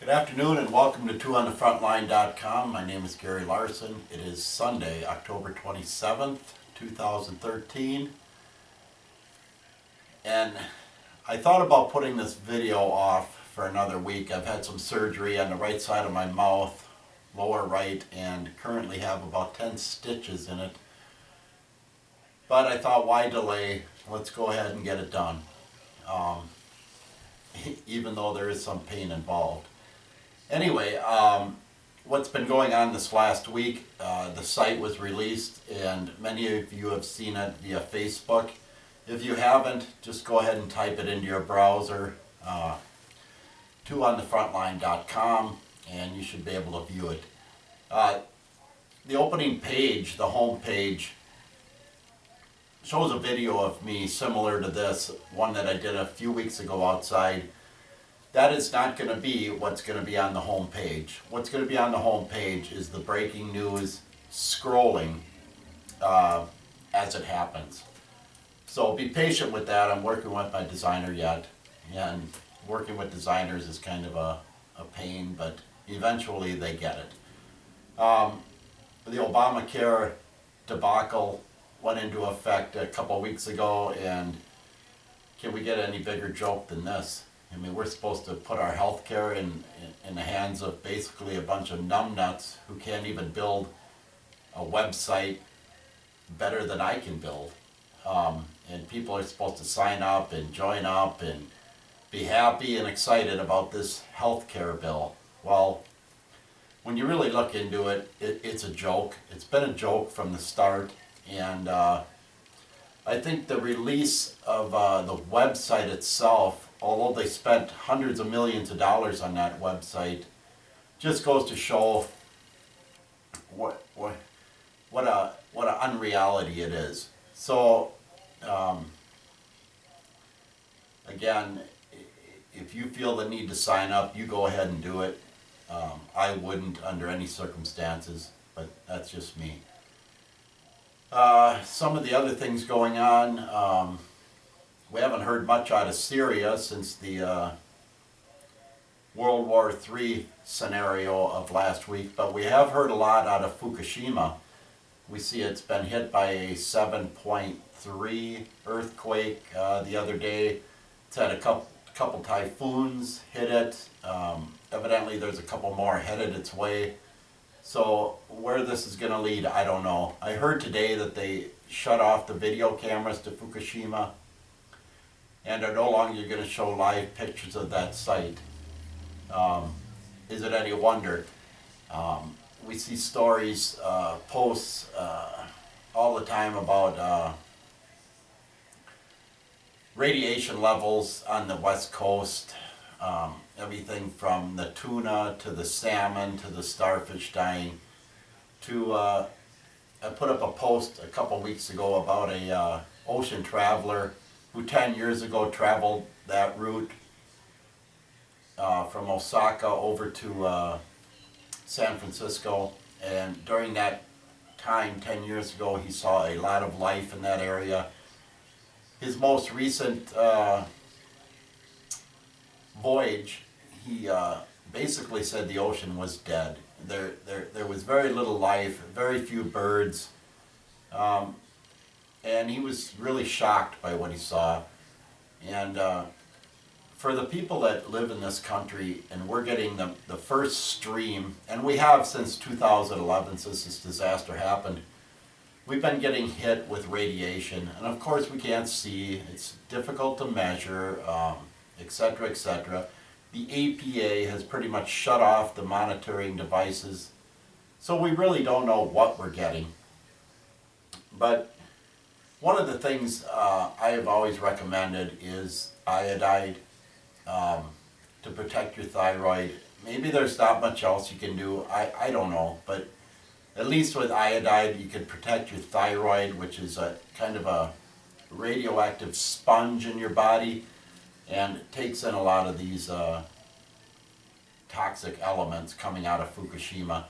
Good afternoon and welcome to 2onthefrontline.com. My name is Garry Larson. It is Sunday, October 27th, 2013. And I thought about putting this video off for another week. I've had some surgery on the right side of my mouth, lower right, and currently have about 10 stitches in it. But I thought, why delay? Let's go ahead and get it done. Even though there is some pain involved. Anyway, what's been going on this last week, the site was released and many of you have seen it via Facebook. If you haven't, just go ahead and type it into your browser, 2onthefrontline.com, and you should be able to view it. The opening page, the home page, shows a video of me similar to this, one that I did a few weeks ago outside. That is not going to be what's going to be on the home page. What's going to be on the home page is the breaking news scrolling as it happens. So be patient with that. I'm working with my designer yet, and working with designers is kind of a pain, but eventually they get it. The Obamacare debacle went into effect a couple weeks ago, and can we get any bigger joke than this? I mean, we're supposed to put our health care in the hands of basically a bunch of numbnuts who can't even build a website better than I can build. And people are supposed to sign up and join up and be happy and excited about this health care bill. Well, when you really look into it, it's a joke. It's been a joke from the start. And I think the release of the website itself, although they spent hundreds of millions of dollars on that website, just goes to show what an unreality it is. So again, if you feel the need to sign up, you go ahead and do it. I wouldn't under any circumstances, but that's just me. Some of the other things going on, we haven't heard much out of Syria since the World War III scenario of last week, but we have heard a lot out of Fukushima. We see it's been hit by a 7.3 earthquake the other day. It's had a couple typhoons hit it. Evidently there's a couple more headed its way. So where this is going to lead, I don't know. I heard today that they shut off the video cameras to Fukushima and are no longer going to show live pictures of that site. Is it any wonder? We see stories, posts all the time about radiation levels on the West Coast. Everything from the tuna to the salmon to the starfish dying. I put up a post a couple weeks ago about a ocean traveler who 10 years ago traveled that route from Osaka over to San Francisco, and during that time 10 years ago he saw a lot of life in that area. His most recent voyage, he basically said the ocean was dead. There was very little life, very few birds, and he was really shocked by what he saw. And for the people that live in this country, and we're getting the first stream, and we have since 2011, since this disaster happened, we've been getting hit with radiation, and of course we can't see, it's difficult to measure, etc., etc. The APA has pretty much shut off the monitoring devices, so we really don't know what we're getting. But one of the things I have always recommended is iodide to protect your thyroid. Maybe there's not much else you can do, I don't know, but at least with iodide you can protect your thyroid, which is a kind of a radioactive sponge in your body, and it takes in a lot of these toxic elements coming out of Fukushima.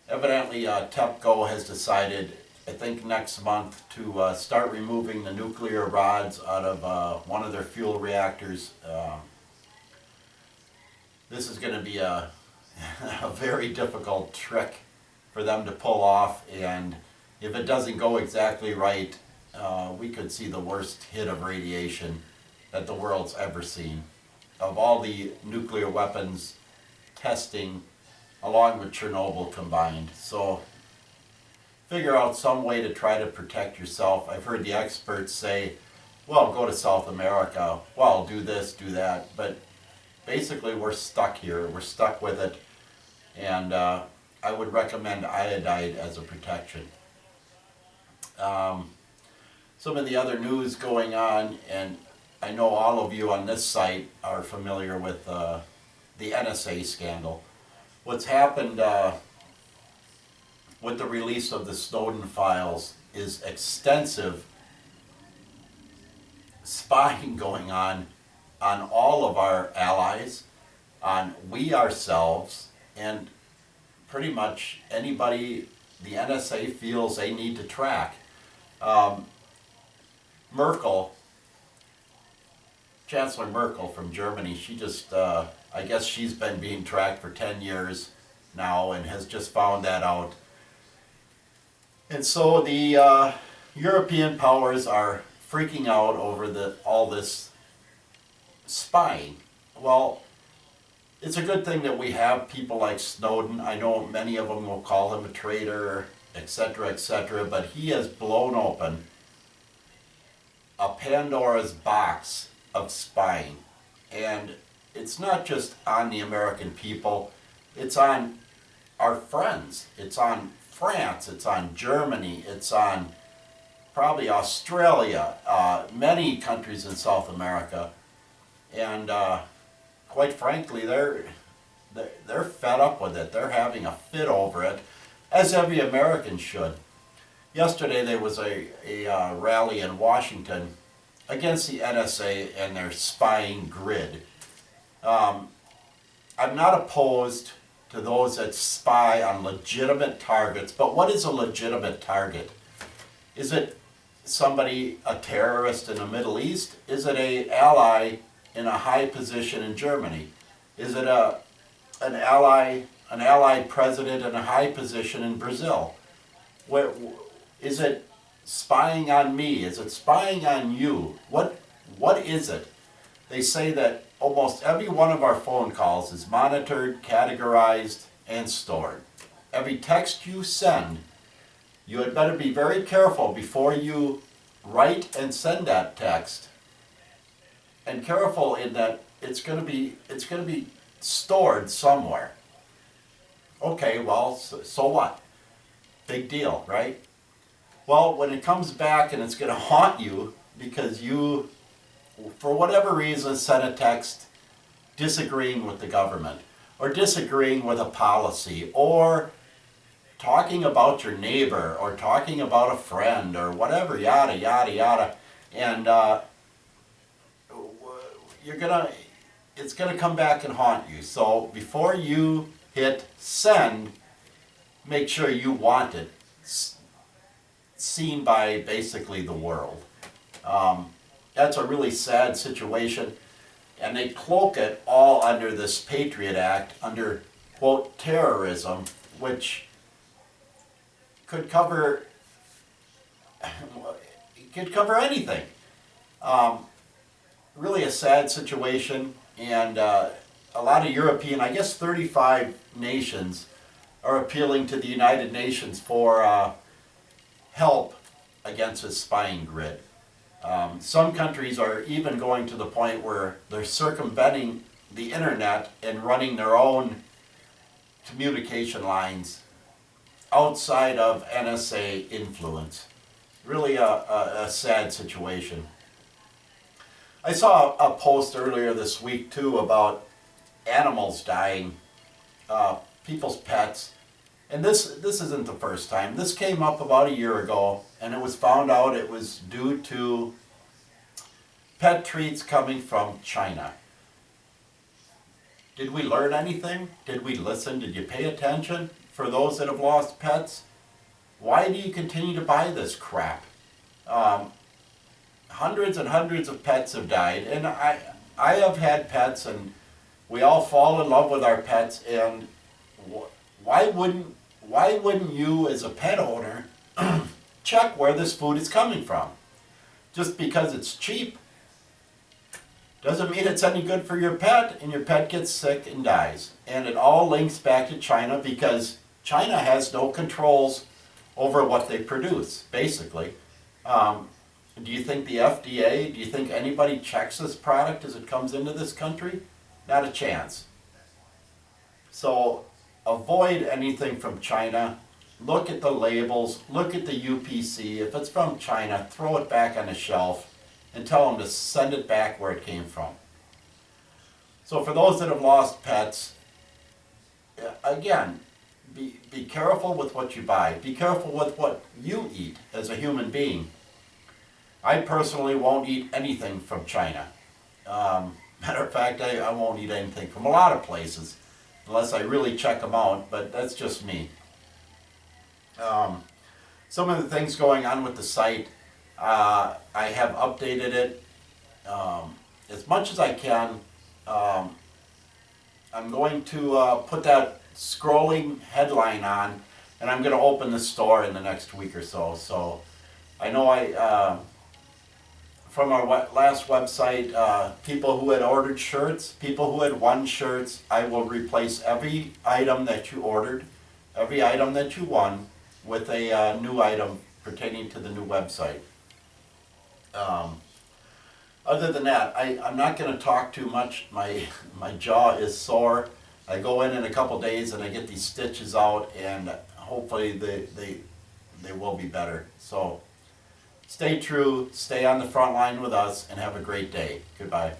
Evidently TEPCO has decided, I think next month, to start removing the nuclear rods out of one of their fuel reactors this is going to be a, a very difficult trick for them to pull off, and if it doesn't go exactly right, we could see the worst hit of radiation that the world's ever seen. Of all the nuclear weapons testing, along with Chernobyl combined. So figure out some way to try to protect yourself. I've heard the experts say, well, go to South America, well, do this, do that, but basically we're stuck here, we're stuck with it, and I would recommend iodide as a protection. Some of the other news going on, and I know all of you on this site are familiar with the NSA scandal. What's happened with the release of the Snowden files is extensive spying going on all of our allies, on we ourselves, and pretty much anybody the NSA feels they need to track. Chancellor Merkel from Germany, she just, I guess she's been being tracked for 10 years now and has just found that out. And so the European powers are freaking out over all this spying. Well, it's a good thing that we have people like Snowden. I know many of them will call him a traitor, etc., but he has blown open a Pandora's box of spying. And it's not just on the American people, it's on our friends. It's on France, it's on Germany, it's on probably Australia, many countries in South America. And quite frankly, they're fed up with it. They're having a fit over it, as every American should. Yesterday there was a rally in Washington against the NSA and their spying grid. I'm not opposed to those that spy on legitimate targets, but what is a legitimate target? Is it somebody, a terrorist in the Middle East? Is it an ally in a high position in Germany? Is it an allied president in a high position in Brazil? Is it spying on me? Is it spying on you? What is it? They say that almost every one of our phone calls is monitored, categorized, and stored. Every text you send, you had better be very careful before you write and send that text, and careful in that it's going to be stored somewhere. Okay, well, so what? Big deal, right? Well, when it comes back and it's going to haunt you because you, for whatever reason, sent a text disagreeing with the government, or disagreeing with a policy, or talking about your neighbor, or talking about a friend, or whatever, yada, yada, yada, and it's gonna come back and haunt you. So before you hit send, make sure you want it seen by basically the world. That's a really sad situation, and they cloak it all under this Patriot Act, under, quote, terrorism, which could cover anything. Really a sad situation, and a lot of European, I guess 35 nations, are appealing to the United Nations for help against this spying grid. Some countries are even going to the point where they're circumventing the internet and running their own communication lines outside of NSA influence. Really a sad situation. I saw a post earlier this week too about animals dying, people's pets. And this isn't the first time. This came up about a year ago, and it was found out it was due to pet treats coming from China. Did we learn anything? Did we listen? Did you pay attention? For those that have lost pets, why do you continue to buy this crap? Hundreds and hundreds of pets have died, and I have had pets, and We all fall in love with our pets, and why wouldn't you as a pet owner check where this food is coming from? Just because it's cheap doesn't mean it's any good for your pet, and your pet gets sick and dies. And it all links back to China, because China has no controls over what they produce, basically. Do you think the FDA, do you think anybody checks this product as it comes into this country? Not a chance. So avoid anything from China. Look at the labels, look at the UPC. If it's from China, throw it back on the shelf and tell them to send it back where it came from. So for those that have lost pets, again, be careful with what you buy. Be careful with what you eat as a human being. I personally won't eat anything from China. Matter of fact, I won't eat anything from a lot of places unless I really check them out, but that's just me. Some of the things going on with the site, I have updated it as much as I can. I'm going to put that scrolling headline on, and I'm going to open the store in the next week or so. So I know from our last website, people who had ordered shirts, people who had won shirts, I will replace every item that you ordered, every item that you won, with a new item pertaining to the new website. Other than that, I'm not going to talk too much. My jaw is sore. I go in a couple days and I get these stitches out, and hopefully they will be better. So stay true, stay on the front line with us, and have a great day. Goodbye.